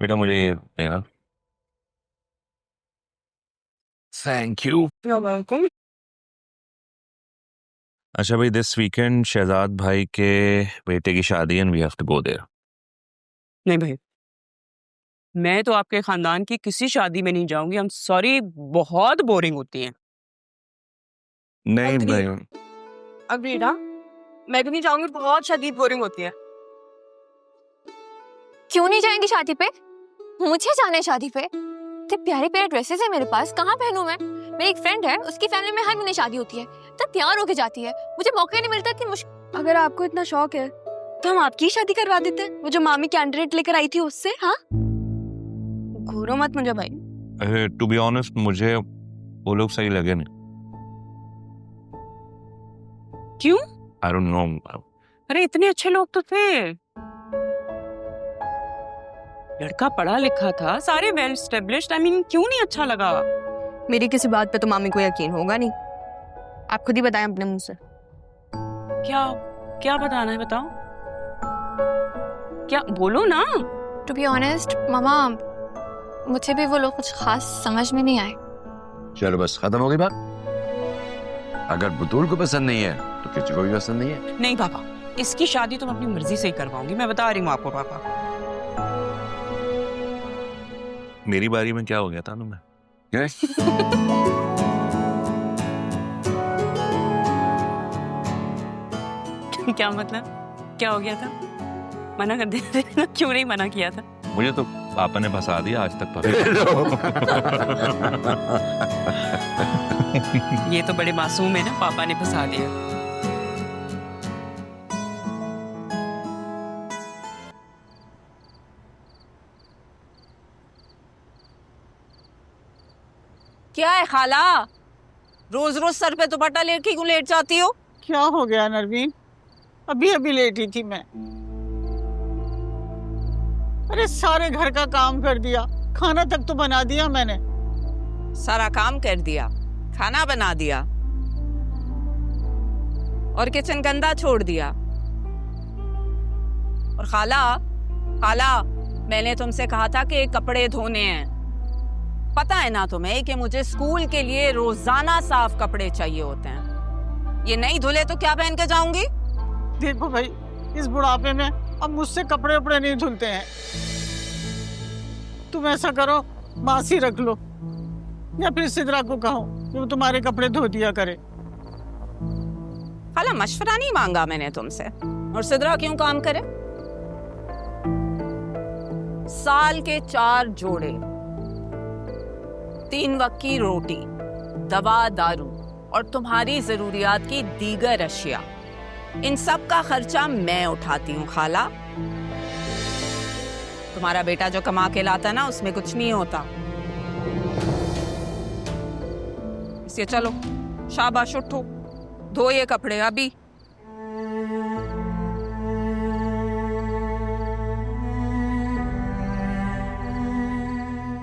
बेटा मुझे ये देना। Thank you. वेलकम। अच्छा भाई, दिस वीकेंड शहजाद भाई के बेटे की शादी and we have to go there. नहीं भाई, मैं तो आपके खानदान की किसी शादी में नहीं जाऊंगी। I'm सॉरी, बहुत बोरिंग होती हैं। नहीं Agreed. भाई, अग्रीड। हाँ, मैं भी नहीं जाऊंगी, बहुत शदीद बोरिंग होती है। क्यों नहीं जाएंगी शादी पे? मुझे जाना है शादी पे। इतने प्यारे प्यारे ड्रेसेस है मेरे पास, कहाँ पहनूं मैं? मेरी एक फ्रेंड है, उसकी फैमिली में हर महीने शादी होती है, तो तैयार होके जाती है। मुझे मौका ही नहीं मिलता। इतनी मुश्किल। अगर आपको इतना शौक है तो हम आपकी शादी करवा देते हैं, वो जो मामी कैंडिडेट लेकर आई थी उससे। हाँ, घूरो मत मुझे भाई। टू बी ऑनेस्ट मुझे वो लोग सही लगे नहीं। क्यों? I don't know. अरे इतने अच्छे लोग तो थे। लड़का पढ़ा लिखा था, सारे वेल एस्टेब्लिश्ड। क्यों नहीं अच्छा लगा? मेरी किसी बात पे तो मामी को यकीन होगा नहीं। आप खुद ही बताएं अपने मुंह से। क्या क्या बताना है, बताओ। क्या बोलो ना। टू बी ऑनेस्ट मामा, मुझे भी वो लोग कुछ खास समझ में नहीं आए। चलो बस खत्म हो गई बात। अगर बुतूल को पसंद नहीं है तो किसी को भी पसंद नहीं है। नहीं पापा, इसकी शादी तो मैं अपनी मर्जी से ही करवाऊंगी, मैं बता रही हूँ आपको पापा। मेरी बारी में क्या हो गया था ना? मैं क्या मतलब? क्या हो गया था? मना कर देते ना, क्यों नहीं मना किया था? मुझे तो पापा ने फंसा दिया आज तक पता। ये तो बड़े मासूम है ना, पापा ने फंसा दिया। क्या है खाला, रोज रोज सर पे दुपट्टा लेके क्यों लेट जाती हो? क्या हो गया नरवीन? अभी अभी लेटी थी मैं। अरे सारे घर का काम कर दिया, खाना तक तो बना दिया मैंने। सारा काम कर दिया, खाना बना दिया और किचन गंदा छोड़ दिया। और खाला, मैंने तुमसे कहा था कि कपड़े धोने हैं। पता है ना तुम्हें कि मुझे स्कूल के लिए रोजाना साफ कपड़े चाहिए होते हैं। ये नहीं धुले तो क्या पहन के जाऊंगी? देखो भाई, इस बुढ़ापे में अब मुझसे कपड़े उपड़े नहीं धुलते हैं। तुम ऐसा करो, मासी रख लो या फिर सिद्रा को कहो कि वो तुम्हारे कपड़े धो दिया करे। खाला, मशवरा नहीं मांगा मैंने तुमसे। और सिद्रा क्यों काम करे? साल के 4 जोड़े, 3 वक्त की रोटी, दवा दारू और तुम्हारी जरूरियात की दीगर अशिया, इन सब का खर्चा मैं उठाती हूँ खाला। तुम्हारा बेटा जो कमा के लाता ना, उसमें कुछ नहीं होता। इसलिए चलो, शाबाश, उठो, धो ये कपड़े अभी।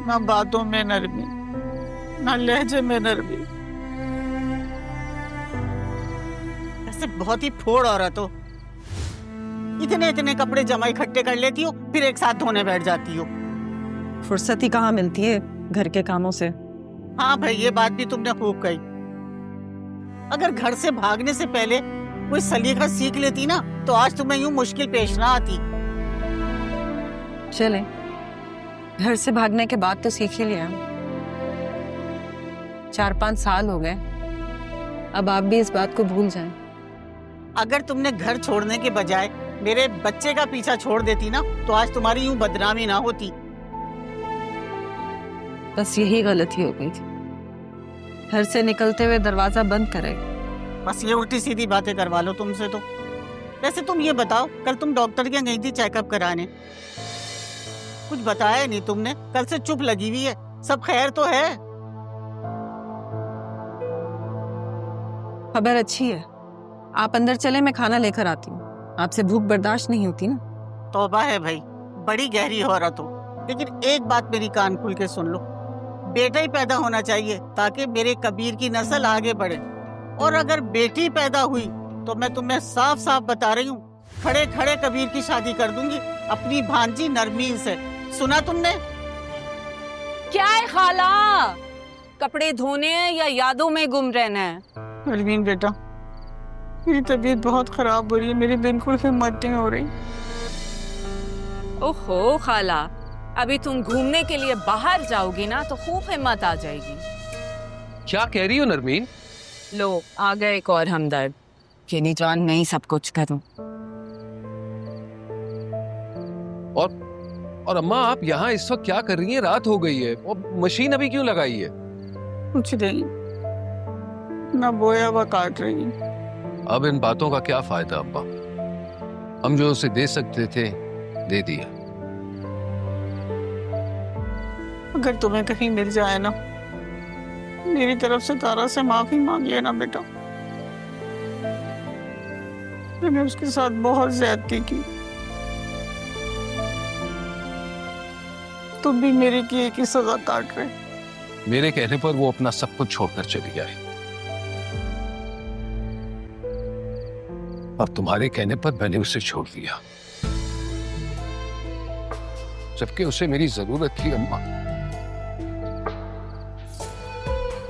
ना बातों में नरमी, ना लहजे में नरमी। ऐसे बहुत ही फोड़ औरत हो। इतने इतने कपड़े जमा इकट्ठे कर लेती हो, फिर एक साथ धोने बैठ जाती हो। फुर्सत ही कहाँ मिलती है घर के कामों से। हाँ भाई, ये बात भी तुमने खूब कही। अगर घर से भागने से पहले कोई सलीका सीख लेती ना, तो आज तुम्हें यूं मुश्किल पेश ना आती। चले, घर से भागने के बाद तो सीख ही लिया। 4-5 साल हो गए, अब आप भी इस बात को भूल जाएं। अगर तुमने घर छोड़ने के बजाय मेरे बच्चे का पीछा छोड़ देती ना, तो आज तुम्हारी यूं बदनामी ना होती। बस यही गलती हो गई थी। घर से निकलते हुए दरवाजा बंद करे। बस ये उल्टी सीधी बातें करवा लो तुमसे तो। वैसे तुम ये बताओ, कल तुम डॉक्टर के गई थी चेकअप कराने, कुछ बताया नहीं तुमने? कल से चुप लगी हुई है, सब खैर तो है? खबर अच्छी है, आप अंदर चले, मैं खाना लेकर आती हूँ। आपसे भूख बर्दाश्त नहीं होती ना। तौबा है भाई, बड़ी गहरी औरत हो। लेकिन एक बात मेरी कान खुल के सुन लो, बेटा ही पैदा होना चाहिए ताकि मेरे कबीर की नस्ल आगे बढ़े। और अगर बेटी पैदा हुई तो मैं तुम्हें साफ साफ बता रही हूँ, खड़े खड़े कबीर की शादी कर दूंगी अपनी भांजी नरमीन से। सुना तुमने? क्या है खाला? कपड़े धोने हैं या यादों में गुम रहना है? नरमीन बेटा, मेरी तबीयत बहुत खराब हो रही है, मेरी बिल्कुल हिम्मत नहीं हो रही। ओहो खाला, अभी तुम घूमने के लिए बाहर जाओगी ना तो खूब हिम्मत आ जाएगी। क्या कह रही हो नरमीन? लो आ गए एक और हमदर्द कि नहीं जान मैं ही सब कुछ करूं। और अम्मा आप यहाँ इस वक्त क्या कर रही हैं? रात हो गई है और मशीन अभी क्यों लगाई है? कुछ नहीं, मैं बोया हुआ काट रही हूँ। अब इन बातों का क्या फायदा अम्मा? हम जो उसे दे सकते थे दे दिया। अगर तुम्हें कहीं मिल जाए ना, मेरी तरफ से तारा से माफी मांग लेना बेटा। मैंने उसके साथ बहुत ज्यादती की। तुम भी मेरी की एक ही सजा काट रहे। मेरे कहने पर वो अपना सब कुछ छोड़कर चली गई। अब तुम्हारे कहने पर मैंने उसे छोड़ दिया, जबकि उसे मेरी जरूरत थी अम्मा।